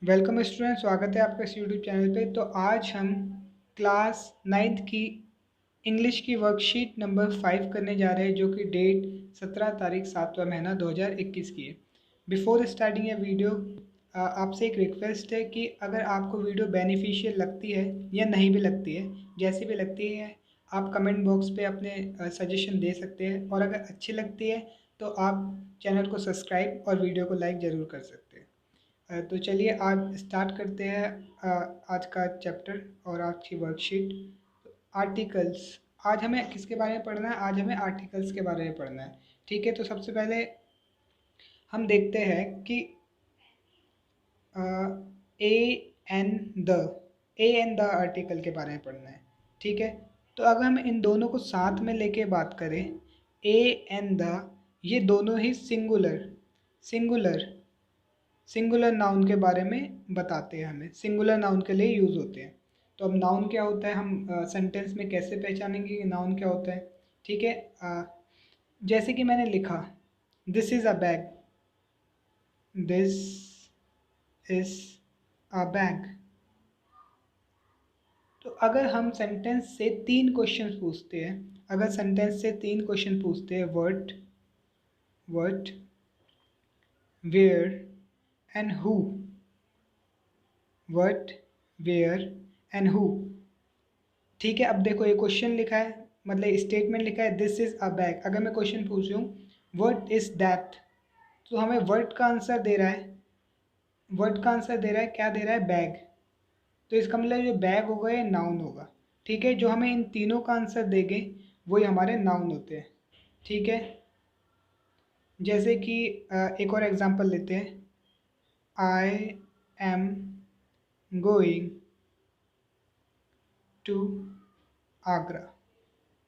Welcome student, स्वागत है आपका इस यूट्यूब चैनल पे। तो आज हम क्लास 9th की इंग्लिश की वर्कशीट नंबर 5 करने जा रहे हैं, जो कि डेट 17 तारीख 7वां महीना 2021 की है। बिफोर स्टार्टिंग ये वीडियो आपसे एक रिक्वेस्ट है कि अगर आपको वीडियो बेनिफिशियल लगती है या नहीं भी लगती है, जैसी भी लगती है, आप कमेंट बॉक्स पे अपने सजेशन दे सकते हैं। और अगर अच्छी लगती है तो आप चैनल को सब्सक्राइब और वीडियो को लाइक ज़रूर कर सकते हैं। तो चलिए आज स्टार्ट करते हैं आज का चैप्टर और आज की वर्कशीट। आर्टिकल्स। आज हमें किसके बारे में पढ़ना है? आज हमें आर्टिकल्स के बारे में पढ़ना है। ठीक है, तो सबसे पहले हम देखते हैं कि A N the the article के बारे में पढ़ना है। ठीक है, तो अगर हम इन दोनों को साथ में लेके बात करें, ए एन द, ये दोनों ही सिंगुलर सिंगुलर नाउन के बारे में बताते हैं, हमें सिंगुलर नाउन के लिए यूज़ होते हैं। तो अब नाउन क्या होता है, हम सेंटेंस में कैसे पहचानेंगे कि नाउन क्या होता है? ठीक है, जैसे कि मैंने लिखा, this is a bag, this is a bag. तो अगर हम सेंटेंस से तीन क्वेश्चन पूछते हैं, अगर सेंटेंस से तीन क्वेश्चन पूछते हैं, what, where and who, what, where and who. ठीक है, अब देखो ये क्वेश्चन लिखा है, मतलब स्टेटमेंट लिखा है, दिस इज अ बैग। अगर मैं क्वेश्चन पूछूं व्हाट इज दैट, तो हमें वर्ड का आंसर दे रहा है, क्या दे रहा है? बैग। तो इसका मतलब जो बैग होगा ये नाउन होगा। ठीक है, जो हमें इन तीनों का आंसर देंगे वही हमारे नाउन होते हैं। ठीक है, जैसे कि एक और एग्जांपल लेते हैं, I am going to Agra.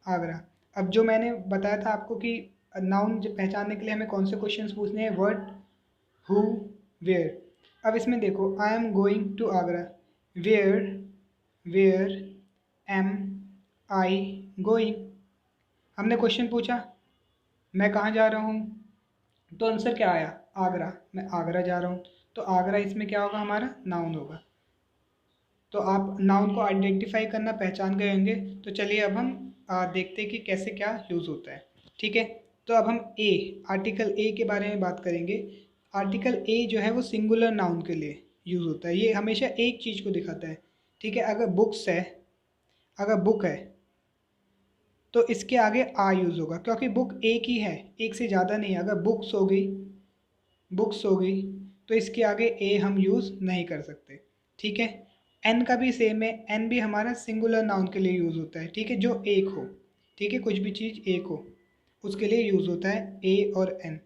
Agra. अब जो मैंने बताया था आपको कि नाउन पहचानने के लिए हमें कौन से क्वेश्चंस पूछने हैं, व्हाट, हु, वेयर। अब इसमें देखो, I am going to Agra, where, where am I going. हमने क्वेश्चन पूछा मैं कहाँ जा रहा हूँ, तो आंसर क्या आया? आगरा। मैं आगरा जा रहा हूँ, तो आगरा इसमें क्या होगा? हमारा नाउन होगा। तो आप नाउन को आइडेंटिफाई करना पहचान गए होंगे। तो चलिए अब हम देखते हैं कि कैसे क्या यूज़ होता है। ठीक है, तो अब हम आर्टिकल ए के बारे में बात करेंगे। आर्टिकल ए जो है वो सिंगुलर नाउन के लिए यूज़ होता है, ये हमेशा एक चीज़ को दिखाता है। ठीक है, अगर बुक है तो इसके आगे आ यूज़ होगा, क्योंकि बुक एक ही है, एक से ज़्यादा नहीं है। अगर बुक्स हो गई तो इसके आगे ए हम यूज़ नहीं कर सकते। ठीक है, एन का भी सेम है, एन भी हमारा सिंगुलर नाउन के लिए यूज़ होता है। ठीक है, जो एक हो, ठीक है, कुछ भी चीज़ एक हो उसके लिए यूज़ होता है ए और एन।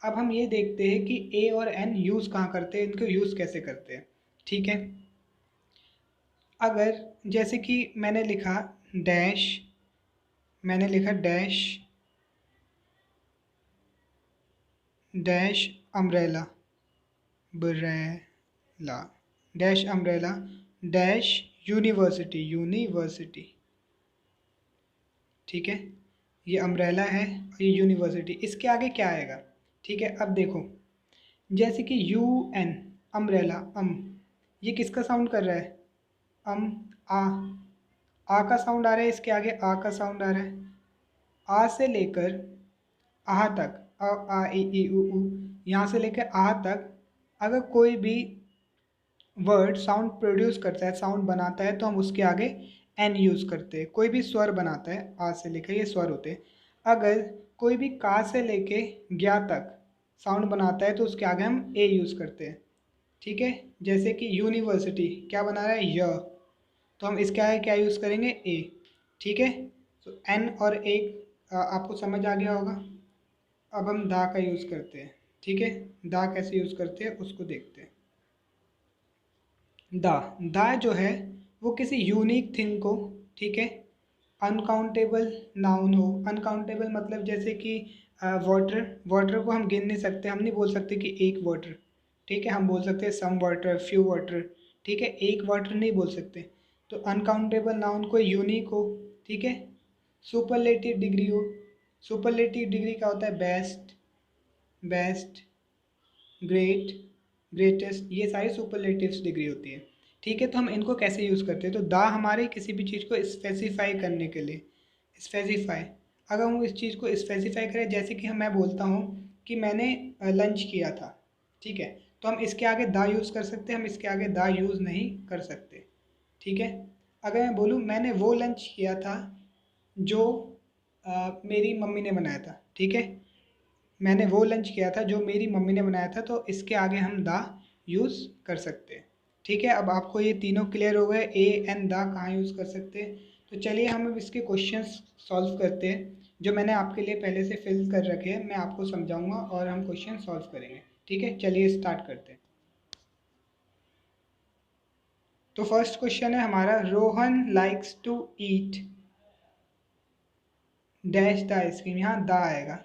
अब हम ये देखते हैं कि ए और एन यूज़ कहाँ करते हैं, इनको यूज़ कैसे करते हैं। ठीक है, अगर जैसे कि डैश मैंने लिखा डैश अम्ब्रेला, ब्रेला, डैश अम्ब्रेला, डैश यूनिवर्सिटी। ठीक है, ये अम्ब्रेला है और ये यूनिवर्सिटी, इसके आगे क्या आएगा? ठीक है, अब देखो, जैसे कि यू एन, अम्ब्रेला, ये किसका साउंड कर रहा है? अम, आ आ का साउंड आ रहा है, इसके आगे आ का साउंड आ रहा है। आ से लेकर आह तक, अ आ ई उ यहाँ से लेकर आह तक अगर कोई भी वर्ड साउंड प्रोड्यूस करता है, साउंड बनाता है, तो हम उसके आगे एन यूज़ करते हैं। कोई भी स्वर बनाता है, आ से लेकर, ये स्वर होते हैं। अगर कोई भी का से लेके ज्ञा तक साउंड बनाता है तो उसके आगे हम ए यूज़ करते हैं। ठीक है, जैसे कि यूनिवर्सिटी क्या बना रहा है? य, तो हम इसके आगे क्या यूज़ करेंगे? ए। ठीक है, तो एन और ए आपको समझ आ गया होगा। अब हम दा का यूज़ करते हैं। ठीक है, दा कैसे यूज़ करते हैं उसको देखते हैं। दा दा जो है वो किसी यूनिक थिंग को, ठीक है, अनकाउंटेबल नाउन हो। अनकाउंटेबल मतलब जैसे कि वाटर, वाटर को हम गिन नहीं सकते, हम नहीं बोल सकते कि एक वाटर। ठीक है, हम बोल सकते हैं सम वाटर, फ्यू वाटर। ठीक है, एक वाटर नहीं बोल सकते। तो अनकाउंटेबल नाउन कोई यूनिक हो। ठीक है, सुपरलेटिव डिग्री हो। सुपरलेटिव डिग्री क्या होता है? बेस्ट, ग्रेट, ग्रेटेस्ट, ये सारी सुपरलेटिव्स डिग्री होती है। ठीक है, तो हम इनको कैसे यूज़ करते हैं? तो द हमारे किसी भी चीज़ को स्पेसिफाई करने के लिए, स्पेसिफाई, अगर हम इस चीज़ को स्पेसिफाई करें, जैसे कि मैं बोलता हूँ कि मैंने लंच किया था, ठीक है, तो हम इसके आगे द यूज़ कर सकते हैं, हम इसके आगे द यूज़ नहीं कर सकते। ठीक है, अगर मैं बोलूँ मैंने वो लंच किया था जो मेरी मम्मी ने बनाया था, ठीक है, मैंने वो लंच किया था जो मेरी मम्मी ने बनाया था, तो इसके आगे हम द यूज़ कर सकते हैं। ठीक है, अब आपको ये तीनों क्लियर हो गए, ए एंड द कहाँ यूज़ कर सकते हैं। तो चलिए हम अब इसके क्वेश्चंस सॉल्व करते हैं, जो मैंने आपके लिए पहले से फिल कर रखे हैं, मैं आपको समझाऊंगा और हम क्वेश्चन सॉल्व करेंगे। ठीक है, चलिए स्टार्ट करते हैं। तो फर्स्ट क्वेश्चन है हमारा, Rohan likes to eat dash the ice cream, यहाँ द आएगा।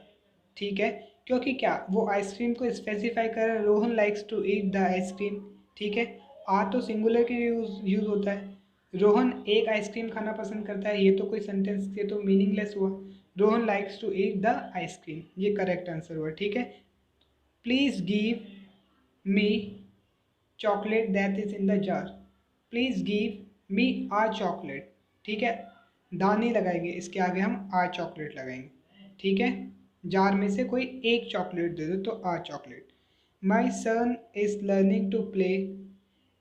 ठीक है, क्योंकि क्या वो आइसक्रीम को स्पेसिफाई कर रहा है, Rohan likes to eat the ice cream. ठीक है, आ तो सिंगुलर के यूज होता है, रोहन एक आइसक्रीम खाना पसंद करता है, ये तो कोई सेंटेंस, ये तो मीनिंगलेस हुआ। Rohan likes to eat the ice cream, ये करेक्ट आंसर हुआ। ठीक है, please give me chocolate that is in the jar, please give me a chocolate. ठीक है, दा नहीं लगाएंगे, इसके आगे हम आ चॉकलेट लगाएंगे। ठीक है, जार में से कोई एक चॉकलेट दे दो तो a chocolate. My son is learning to play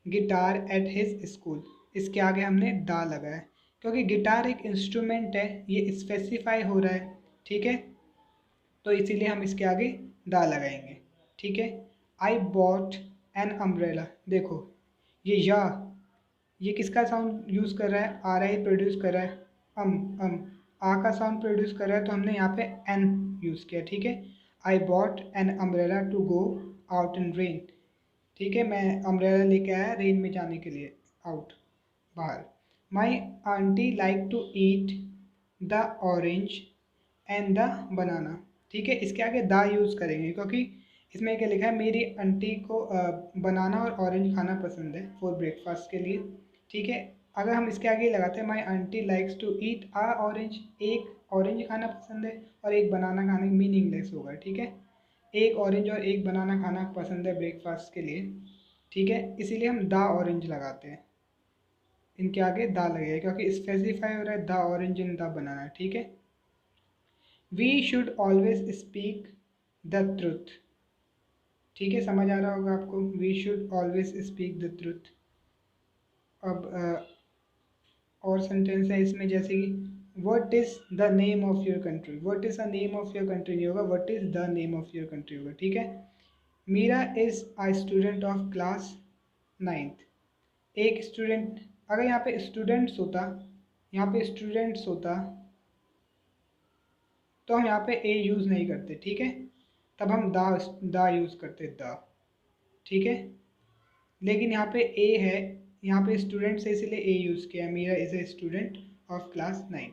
guitar at his school, इसके आगे हमने दा लगाया क्योंकि गिटार एक इंस्ट्रूमेंट है, ये स्पेसिफाई हो रहा है। ठीक है, तो इसीलिए हम इसके आगे दा लगाएंगे। ठीक है, आई बॉट एन अम्ब्रेला, देखो ये या, ये किसका साउंड यूज़ कर रहा है? आर आई प्रोड्यूस कर रहा है, अम अम आ का साउंड प्रोड्यूस कर रहा है, तो हमने यहाँ पे एन यूज़ किया। ठीक है, I bought an umbrella to go out in rain, ठीक है, मैं अम्ब्रेला लेके आया रेन में जाने के लिए, आउट, बाहर। My aunty like to eat the orange and the banana, ठीक है, इसके आगे द यूज़ करेंगे क्योंकि इसमें क्या लिखा है, मेरी आंटी को बनाना और ऑरेंज खाना पसंद है फॉर ब्रेकफास्ट के लिए। ठीक है, अगर हम इसके आगे लगाते हैं, my aunty likes to eat a orange, एक ऑरेंज खाना पसंद है और एक बनाना खाने, मीनिंगलेस होगा। ठीक है, एक ऑरेंज और एक बनाना खाना पसंद है ब्रेकफास्ट के लिए। ठीक है, इसीलिए हम द ऑरेंज लगाते हैं, इनके आगे द लगेगा क्योंकि स्पेसिफाई हो रहा है the orange in the banana. ठीक है, we should always speak the truth, ठीक है, समझ आ रहा होगा आपको, we should always speak the truth. अब और सेंटेंस है इसमें, जैसे कि what is the name of your country, what is the name of your country नहीं होगा, what is the name of your country होगा। ठीक है, Meera is a student of class 9th, एक स्टूडेंट, अगर यहाँ पे स्टूडेंट्स होता, यहाँ पे स्टूडेंट्स होता, तो हम यहाँ पे ए यूज़ नहीं करते। ठीक है, तब हम दा यूज़ करते द। ठीक है, लेकिन यहाँ पे ए है, यहाँ पे स्टूडेंट से इसलिए ए यूज़ किया, Meera is a student of class 9।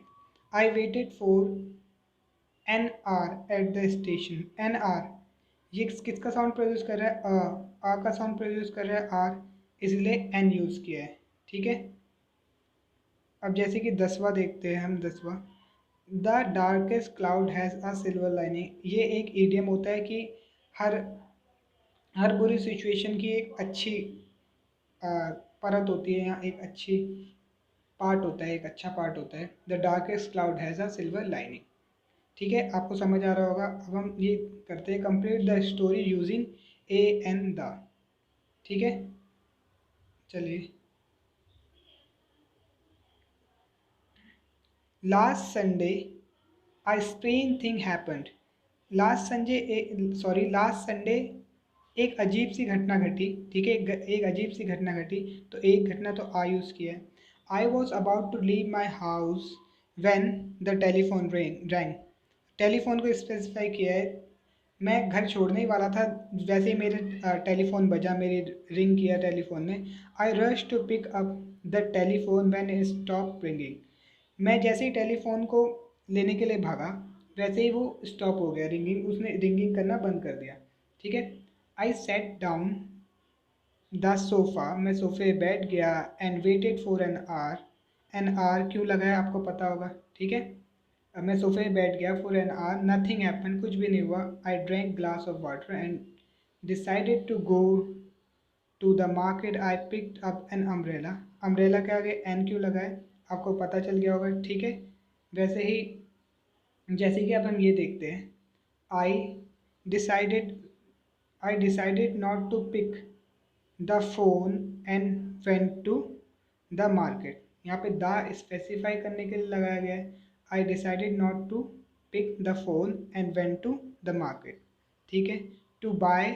I waited for an hour at the station, an hour, ये किसका साउंड प्रोड्यूस कर रहा है? आ का साउंड प्रोड्यूस कर रहा है आर, इसलिए एन यूज़ किया है। ठीक है, अब जैसे कि 10वां देखते हैं हम, 10वां, the darkest cloud has a silver lining, ये एक ईडियम होता है कि हर हर बुरी सिचुएशन की एक अच्छी परत होती है, यहाँ एक अच्छी पार्ट होता है, एक अच्छा पार्ट होता है। The darkest cloud has a silver lining. ठीक है, आपको समझ आ रहा होगा। अब हम ये करते हैं, complete the story using A and the. ठीक है, चलिए, last Sunday a strange thing happened, last Sunday एक अजीब सी घटना घटी। ठीक है, एक अजीब सी घटना घटी, तो एक घटना तो आ यूज़ किया है। I was about to leave my house when the telephone rang, telephone को स्पेसिफाई किया है, मैं घर छोड़ने ही वाला था, वैसे ही मेरे टेलीफोन बजा, मेरी रिंग किया टेलीफोन ने। I rush to pick up the telephone when it stop ringing, मैं जैसे ही टेलीफोन को लेने के लिए भागा, वैसे ही वो स्टॉप हो गया रिंगिंग, उसने रिंगिंग करना बंद कर दिया। ठीक है, आई सेट डाउन द सोफ़ा, मैं सोफे बैठ गया, and weighted for an our, an hour क्यों लगाया आपको पता होगा। ठीक है, अब मैं सोफे पे बैठ गया, for an hour nothing happen, कुछ भी नहीं हुआ। I drank glass of water and decided to go to the market I picked up an umbrella. Umbrella के आगे एन क्यों लगा है, आपको पता चल गया होगा, ठीक है। वैसे ही जैसे कि अब हम ये देखते हैं, I decided I decided not to pick the phone and went to the market. यहाँ पे द स्पेसिफाई करने के लिए लगाया गया है। I decided not to pick the phone and went to the market, ठीक है। To buy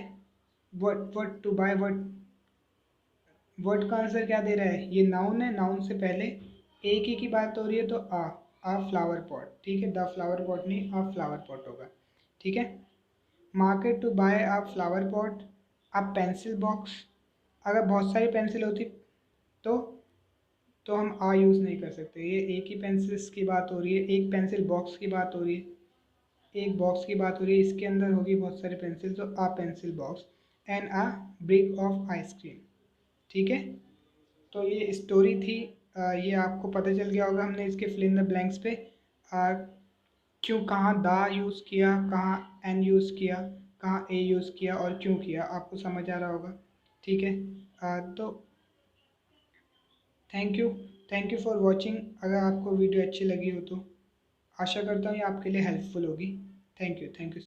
what to buy what, word का आंसर क्या दे रहा है, ये नाउन है, नाउन से पहले एक ही की बात हो रही है तो आ फ्लावर पॉट, ठीक है। द फ्लावर पॉट नहीं, आ फ्लावर पॉट होगा, ठीक है। Market to buy a flower pot. अब पेंसिल बॉक्स, अगर बहुत सारी पेंसिल होती तो हम आ यूज़ नहीं कर सकते, ये एक ही पेंसिल्स की बात हो रही है, एक पेंसिल बॉक्स की बात हो रही है, एक बॉक्स की बात हो रही है, इसके अंदर होगी बहुत सारी पेंसिल, तो a pencil box and a brick of ice cream, ठीक है। तो ये स्टोरी थी। ये आपको पता चल गया होगा, हमने इसके फिल इन द ब्लैंक्स पे क्यों, कहाँ दा यूज़ किया, कहाँ एन यूज़ किया, कहाँ ए यूज़ किया और क्यों किया, आपको समझ आ रहा होगा, ठीक है। तो thank you, thank you for watching. अगर आपको वीडियो अच्छी लगी हो तो आशा करता हूँ ये आपके लिए हेल्पफुल होगी। Thank you, thank you.